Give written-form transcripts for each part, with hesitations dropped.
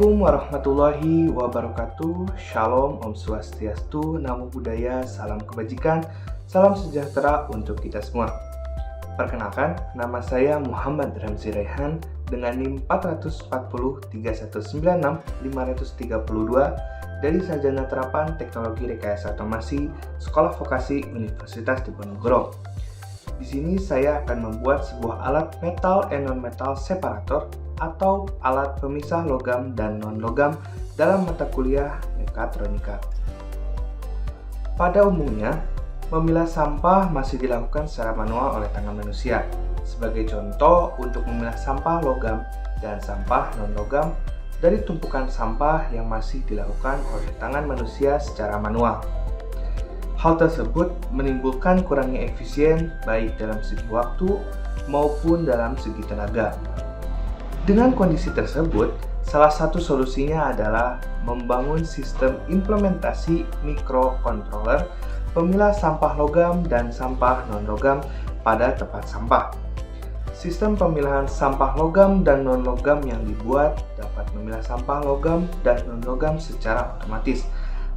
Assalamualaikum warahmatullahi wabarakatuh. Shalom, Om Swastiastu, Namo Buddhaya, salam kebajikan, salam sejahtera untuk kita semua. Perkenalkan, nama saya Muhammad Ramzi Raihan dengan NIM 44031965532 dari Sarjana Terapan Teknologi Rekayasa Otomasi Sekolah Vokasi Universitas Diponegoro. Di sini saya akan membuat sebuah alat metal and non-metal separator atau alat pemisah logam dan non-logam dalam mata kuliah mekatronika. Pada umumnya, memilah sampah masih dilakukan secara manual oleh tangan manusia. Sebagai contoh, untuk memilah sampah logam dan sampah non-logam dari tumpukan sampah yang masih dilakukan oleh tangan manusia secara manual. Hal tersebut menimbulkan kurangnya efisien baik dalam segi waktu maupun dalam segi tenaga. Dengan kondisi tersebut, salah satu solusinya adalah membangun sistem implementasi microcontroller pemilah sampah logam dan sampah non-logam pada tempat sampah. Sistem pemilahan sampah logam dan non-logam yang dibuat dapat memilah sampah logam dan non-logam secara otomatis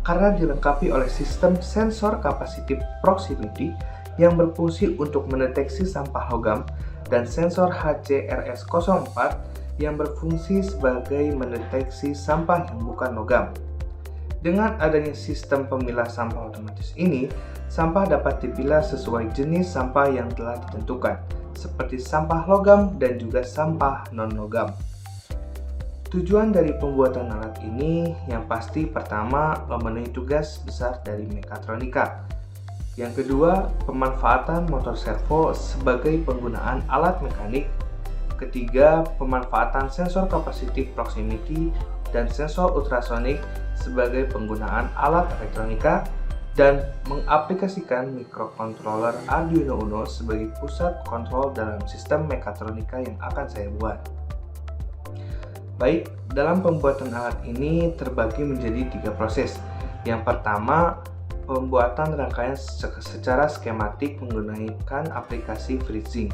karena dilengkapi oleh sistem sensor kapasitif proximity yang berfungsi untuk mendeteksi sampah logam dan sensor HCRS04 yang berfungsi sebagai mendeteksi sampah yang bukan logam. Dengan adanya sistem pemilah sampah otomatis ini, sampah dapat dipilah sesuai jenis sampah yang telah ditentukan, seperti sampah logam dan juga sampah non-logam. Tujuan dari pembuatan alat ini yang pasti pertama memenuhi tugas besar dari mekatronika. Yang kedua, pemanfaatan motor servo sebagai penggunaan alat mekanik. Ketiga, pemanfaatan sensor kapasitif proximity dan sensor ultrasonik sebagai penggunaan alat elektronika, dan mengaplikasikan microcontroller Arduino Uno sebagai pusat kontrol dalam sistem mekatronika yang akan saya buat. Baik, dalam pembuatan alat ini terbagi menjadi 3 proses. Yang pertama, pembuatan rangkaian secara skematik menggunakan aplikasi FreeSync.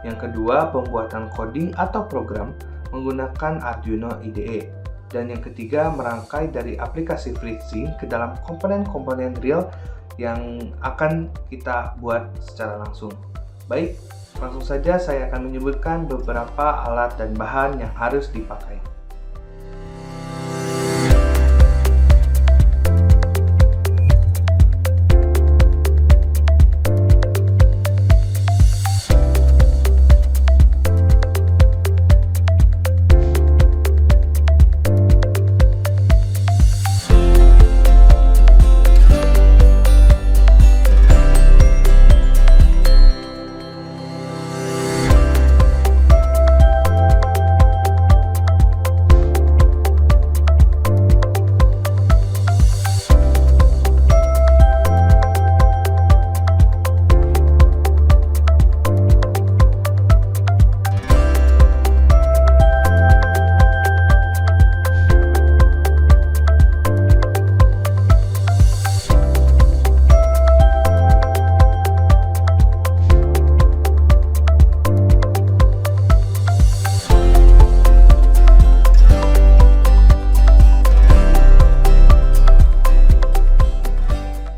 Yang kedua, pembuatan coding atau program menggunakan Arduino IDE. Dan yang ketiga, merangkai dari aplikasi FreeSync ke dalam komponen-komponen real yang akan kita buat secara langsung. Baik, langsung saja saya akan menyebutkan beberapa alat dan bahan yang harus dipakai.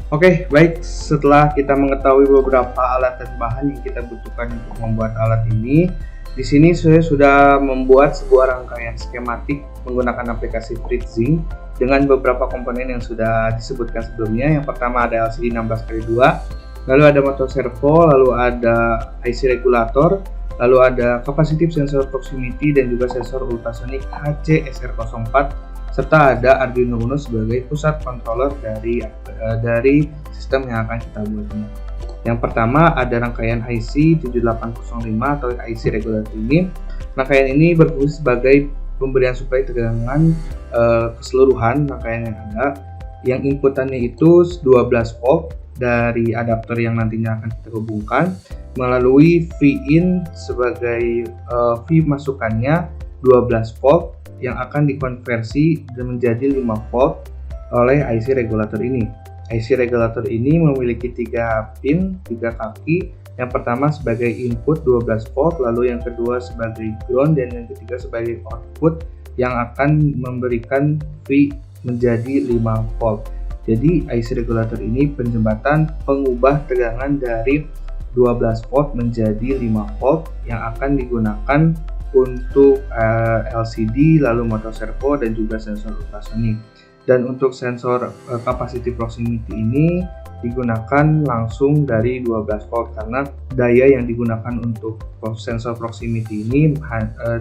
Oke, baik. Setelah kita mengetahui beberapa alat dan bahan yang kita butuhkan untuk membuat alat ini, di sini saya sudah membuat sebuah rangkaian skematik menggunakan aplikasi FreeSync dengan beberapa komponen yang sudah disebutkan sebelumnya. Yang pertama ada LCD 16x2, lalu ada motor servo, lalu ada IC regulator, lalu ada capacitive sensor proximity dan juga sensor ultrasonic HCSR04, serta ada Arduino Uno sebagai pusat controller dari sistem yang akan kita buat ini. Yang pertama ada rangkaian IC 7805 atau IC regulator ini. Rangkaian ini berfungsi sebagai pemberian suplai tegangan keseluruhan rangkaian yang ada. Yang inputannya itu 12 volt dari adapter yang nantinya akan kita hubungkan melalui V-in sebagai V masukannya 12 volt yang akan dikonversi menjadi 5 volt oleh IC regulator ini. IC regulator ini memiliki 3 pin, 3 kaki. Yang pertama sebagai input 12 volt, lalu yang kedua sebagai ground, dan yang ketiga sebagai output yang akan memberikan V menjadi 5 volt. Jadi IC regulator ini penjembatan pengubah tegangan dari 12 volt menjadi 5 volt yang akan digunakan untuk LCD, lalu motor servo dan juga sensor ultrasonik. Dan untuk sensor capacity proximity ini digunakan langsung dari 12 volt karena daya yang digunakan untuk sensor proximity ini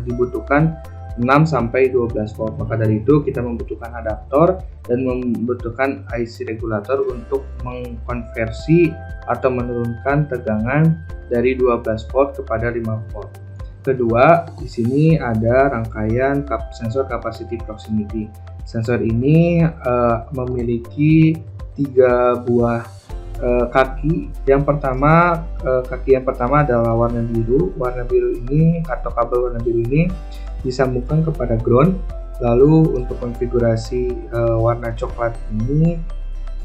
dibutuhkan 6 sampai 12 volt. Maka dari itu kita membutuhkan adaptor dan membutuhkan IC regulator untuk mengkonversi atau menurunkan tegangan dari 12 volt kepada 5 volt. Kedua, di sini ada rangkaian sensor capacity proximity. Sensor ini memiliki 3 buah kaki. Kaki yang pertama adalah warna biru. Warna biru ini atau kabel warna biru ini disambungkan kepada ground. Lalu untuk konfigurasi warna coklat ini,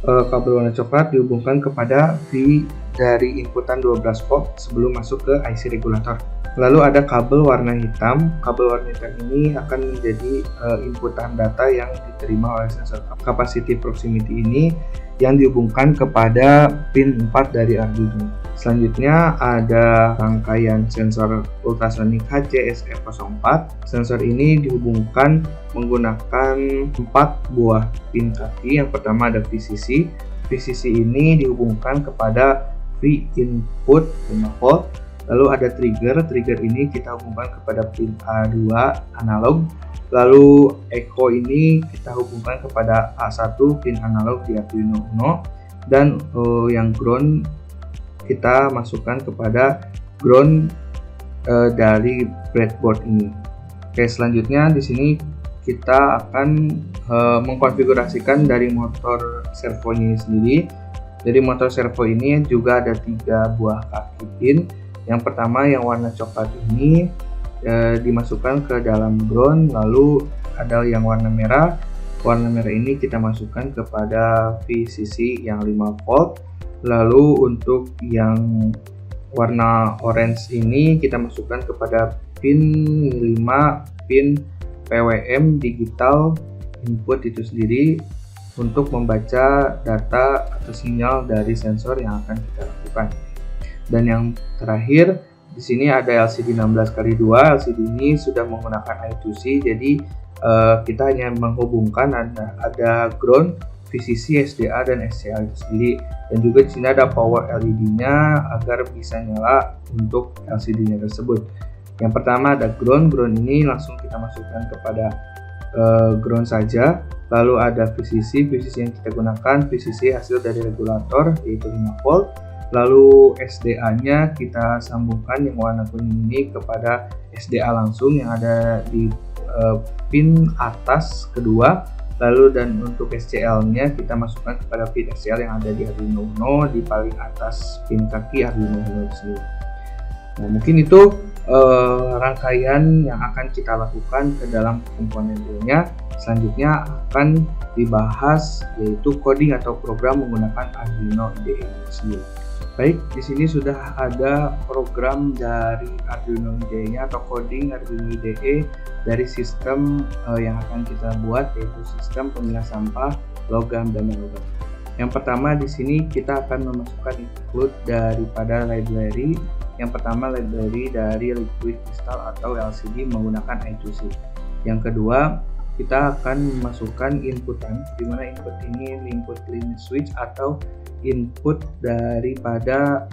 kabel warna coklat dihubungkan kepada V dari inputan 12 volt sebelum masuk ke IC regulator. Lalu ada kabel warna hitam. Kabel warna hitam ini akan menjadi inputan data yang diterima oleh sensor capacity proximity ini yang dihubungkan kepada pin 4 dari Arduino. Selanjutnya ada rangkaian sensor ultrasonik HCSF04. Sensor ini dihubungkan menggunakan 4 buah pin kaki. Yang pertama ada VCC. VCC ini dihubungkan kepada V input 5 volt. Lalu ada trigger ini kita hubungkan kepada pin A2 analog. Lalu echo ini kita hubungkan kepada A1 pin analog di Arduino Uno. Dan yang ground kita masukkan kepada ground dari breadboard ini. Oke, selanjutnya di sini kita akan mengkonfigurasikan dari motor servonya sendiri. Dari motor servo ini juga ada 3 buah kaki pin. Yang pertama yang warna coklat ini dimasukkan ke dalam ground, lalu ada yang warna merah. Warna merah ini kita masukkan kepada VCC yang 5 volt. Lalu untuk yang warna orange ini kita masukkan kepada pin 5 pin PWM digital input itu sendiri untuk membaca data atau sinyal dari sensor yang akan kita lakukan. Dan yang terakhir di sini ada LCD 16x2. LCD ini sudah menggunakan I2C, jadi kita hanya menghubungkan ada ground, VCC, SDA dan SCA itu sendiri. Dan juga di sini ada power LED-nya agar bisa nyala untuk LCD-nya tersebut. Yang pertama ada ground ini langsung kita masukkan kepada ground saja. Lalu ada VCC yang kita gunakan VCC hasil dari regulator yaitu 5 volt. Lalu SDA-nya kita sambungkan yang warna kuning ini kepada SDA langsung yang ada di pin atas kedua. Lalu dan untuk SCL-nya kita masukkan kepada pin SCL yang ada di Arduino Uno di paling atas pin kaki Arduino Uno sendiri. Nah, mungkin itu rangkaian yang akan kita lakukan ke dalam komponen-nya. Selanjutnya akan dibahas yaitu coding atau program menggunakan Arduino IDE sendiri. Baik, di sini sudah ada program dari Arduino IDE-nya atau coding Arduino IDE dari sistem yang akan kita buat, yaitu sistem pemilah sampah logam dan non-logam. Yang pertama di sini kita akan memasukkan include daripada library. Yang pertama library dari liquid crystal atau LCD menggunakan I2C. Yang kedua kita akan memasukkan inputan, di mana input ini input limit switch atau input daripada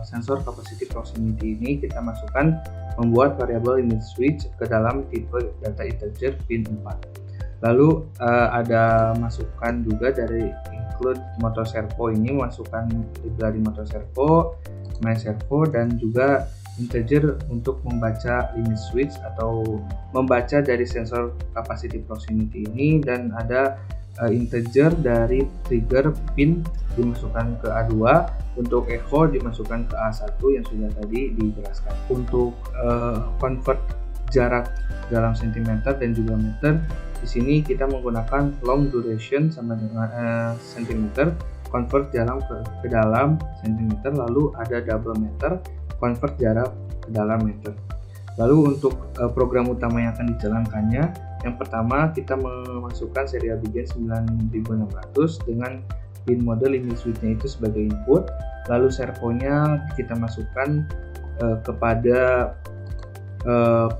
sensor capacity proximity ini kita masukkan membuat variabel limit switch ke dalam tipe data integer pin 4. Lalu ada masukan juga dari include motor servo ini, masukkan library motor servo, main servo dan juga integer untuk membaca limit switch atau membaca dari sensor capacity proximity ini, dan ada integer dari trigger pin dimasukkan ke A2, untuk echo dimasukkan ke A1 yang sudah tadi dijelaskan. Untuk convert jarak dalam sentimeter dan juga meter, di sini kita menggunakan long duration sama dengan sentimeter, convert jarak ke dalam sentimeter, lalu ada double meter, convert jarak ke dalam meter. Lalu untuk program utama yang akan dijalankannya Yang pertama, kita memasukkan serial begin 9600 dengan pin mode limit switch-nya itu sebagai input. Lalu servonya kita masukkan kepada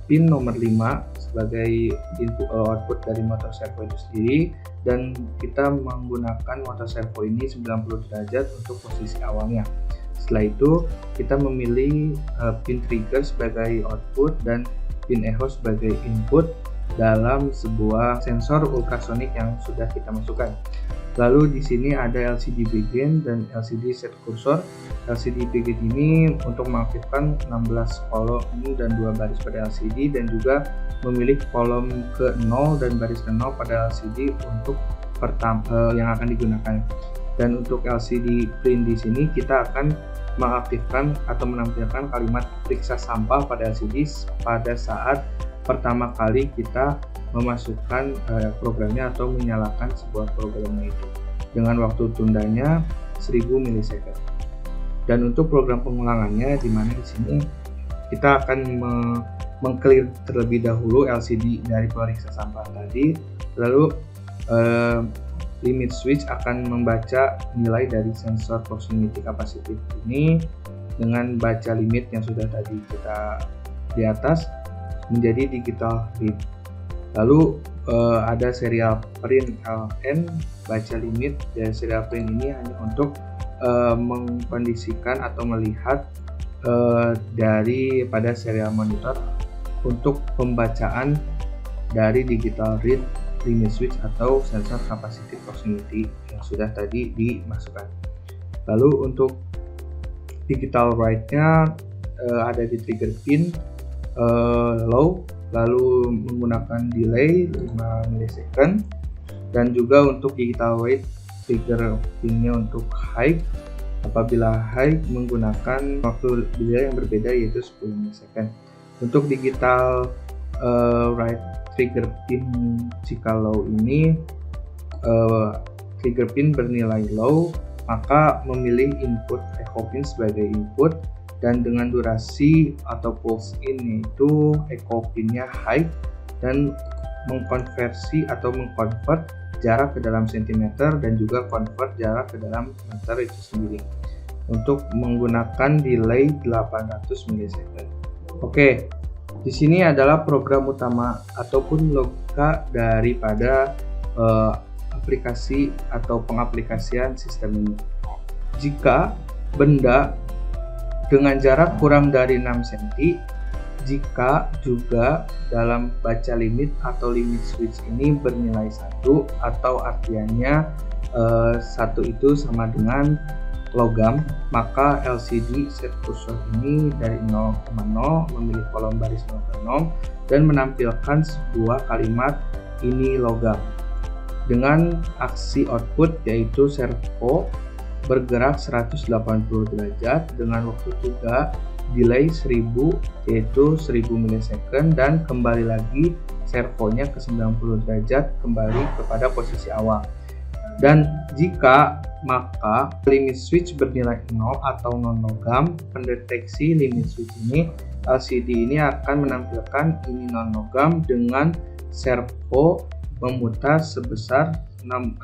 pin nomor 5 sebagai input output dari motor servo itu sendiri, dan kita menggunakan motor servo ini 90 derajat untuk posisi awalnya. Setelah itu kita memilih pin trigger sebagai output dan pin echo sebagai input dalam sebuah sensor ultrasonik yang sudah kita masukkan. Lalu di sini ada LCD begin dan LCD set cursor. LCD begin ini untuk mengaktifkan 16 kolom dan 2 baris pada LCD, dan juga memilih kolom ke 0 dan baris ke 0 pada LCD untuk yang akan digunakan. Dan untuk LCD print di sini kita akan mengaktifkan atau menampilkan kalimat periksa sampah pada LCD pada saat pertama kali kita memasukkan programnya atau menyalakan sebuah programnya itu, dengan waktu tundanya 1000 milisecond. Dan untuk program pengulangannya, di mana di sini kita akan meng-clear terlebih dahulu LCD dari periksa sampah tadi, lalu limit switch akan membaca nilai dari sensor proximity capacitive ini dengan baca limit yang sudah tadi kita di atas menjadi digital read. Lalu ada serial print LN, baca limit dari serial print ini hanya untuk mengkondisikan atau melihat pada serial monitor untuk pembacaan dari digital read limit switch atau sensor capacitive proximity yang sudah tadi dimasukkan. Lalu untuk digital write-nya ada di trigger pin low, lalu menggunakan delay 5 milisecond, dan juga untuk digital write trigger pinnya untuk high. Apabila high menggunakan waktu delay yang berbeda yaitu 10 milisecond. Untuk digital write trigger pin jika low ini trigger pin bernilai low, maka memilih input echo pin sebagai input, dan dengan durasi atau pulse in itu echo pinnya high, dan mengkonversi atau mengkonvert jarak ke dalam sentimeter dan juga convert jarak ke dalam meter itu sendiri untuk menggunakan delay 800 milisecond. Oke, di sini adalah program utama ataupun logika daripada aplikasi atau pengaplikasian sistem ini. Jika benda dengan jarak kurang dari 6 cm, jika juga dalam baca limit atau limit switch ini bernilai 1, atau artiannya 1 itu sama dengan logam, maka LCD set cursor ini dari 0,0 memilih kolom baris 0,0 dan menampilkan sebuah kalimat ini logam dengan aksi output yaitu servo bergerak 180 derajat dengan waktu juga delay 1000 yaitu 1000 milisecond, dan kembali lagi servonya ke 90 derajat kembali kepada posisi awal. Dan jika maka limit switch bernilai 0 atau non logam, pendeteksi limit switch ini LCD ini akan menampilkan ini non logam dengan servo memutar sebesar 0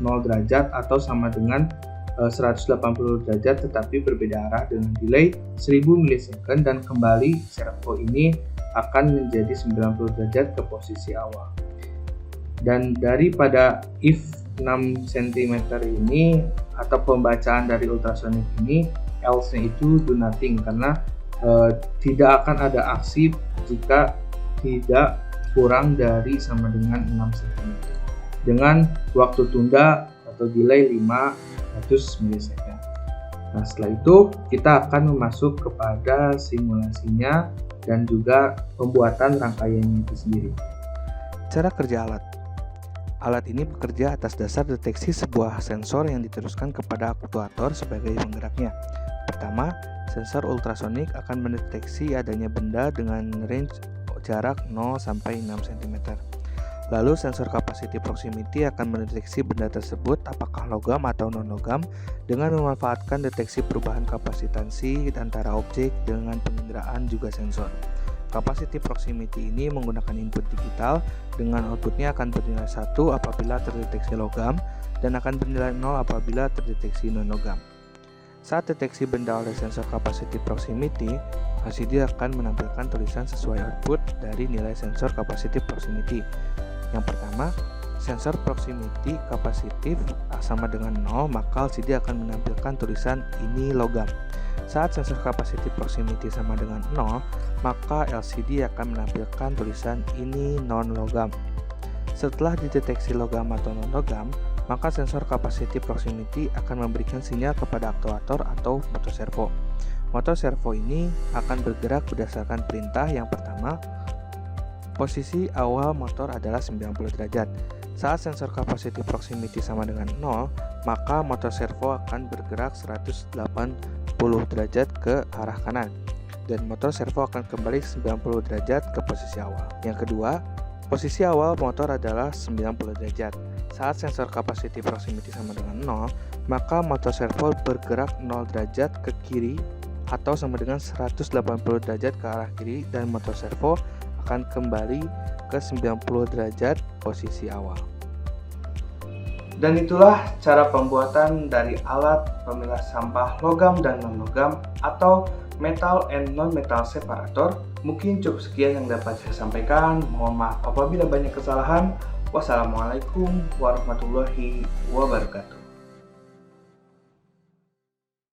derajat atau sama dengan 180 derajat tetapi berbeda arah dengan delay 1000 milisecond, dan kembali servo ini akan menjadi 90 derajat ke posisi awal. Dan daripada if 6 cm ini atau pembacaan dari ultrasonic ini, else-nya itu do nothing karena tidak akan ada aksi jika tidak kurang dari sama dengan 6 cm dengan waktu tunda atau delay 500 milisecond. Nah, setelah itu kita akan masuk kepada simulasinya dan juga pembuatan rangkaiannya itu sendiri. Cara kerja alat. Alat ini bekerja atas dasar deteksi sebuah sensor yang diteruskan kepada aktuator sebagai penggeraknya. Pertama, sensor ultrasonik akan mendeteksi adanya benda dengan range jarak 0 sampai 6 cm. Lalu sensor capacity proximity akan mendeteksi benda tersebut apakah logam atau non-logam dengan memanfaatkan deteksi perubahan kapasitansi antara objek dengan penginderaan juga sensor. Capacitive proximity ini menggunakan input digital dengan outputnya akan bernilai 1 apabila terdeteksi logam dan akan bernilai 0 apabila terdeteksi non-logam. Saat deteksi benda oleh sensor capacitive proximity, LCD akan menampilkan tulisan sesuai output dari nilai sensor capacitive proximity. Yang pertama, sensor proximity capacitive sama dengan 0, maka LCD akan menampilkan tulisan ini logam. Saat sensor capacitive proximity sama dengan 0, maka LCD akan menampilkan tulisan ini non-logam. Setelah dideteksi logam atau non-logam, maka sensor capacitive proximity akan memberikan sinyal kepada aktuator atau motor servo. Motor servo ini akan bergerak berdasarkan perintah. Yang pertama, posisi awal motor adalah 90 derajat. Saat sensor capacitive proximity sama dengan 0, maka motor servo akan bergerak 180 derajat ke arah kanan dan motor servo akan kembali 90 derajat ke posisi awal. Yang kedua, posisi awal motor adalah 90 derajat. Saat sensor capacitive proximity sama dengan 0, maka motor servo bergerak 0 derajat ke kiri atau sama dengan 180 derajat ke arah kiri dan motor servo akan kembali ke 90 derajat posisi awal. Dan itulah cara pembuatan dari alat pemilah sampah logam dan non-logam atau metal and non-metal separator. Mungkin cukup sekian yang dapat saya sampaikan. Mohon maaf apabila banyak kesalahan. Wassalamualaikum warahmatullahi wabarakatuh.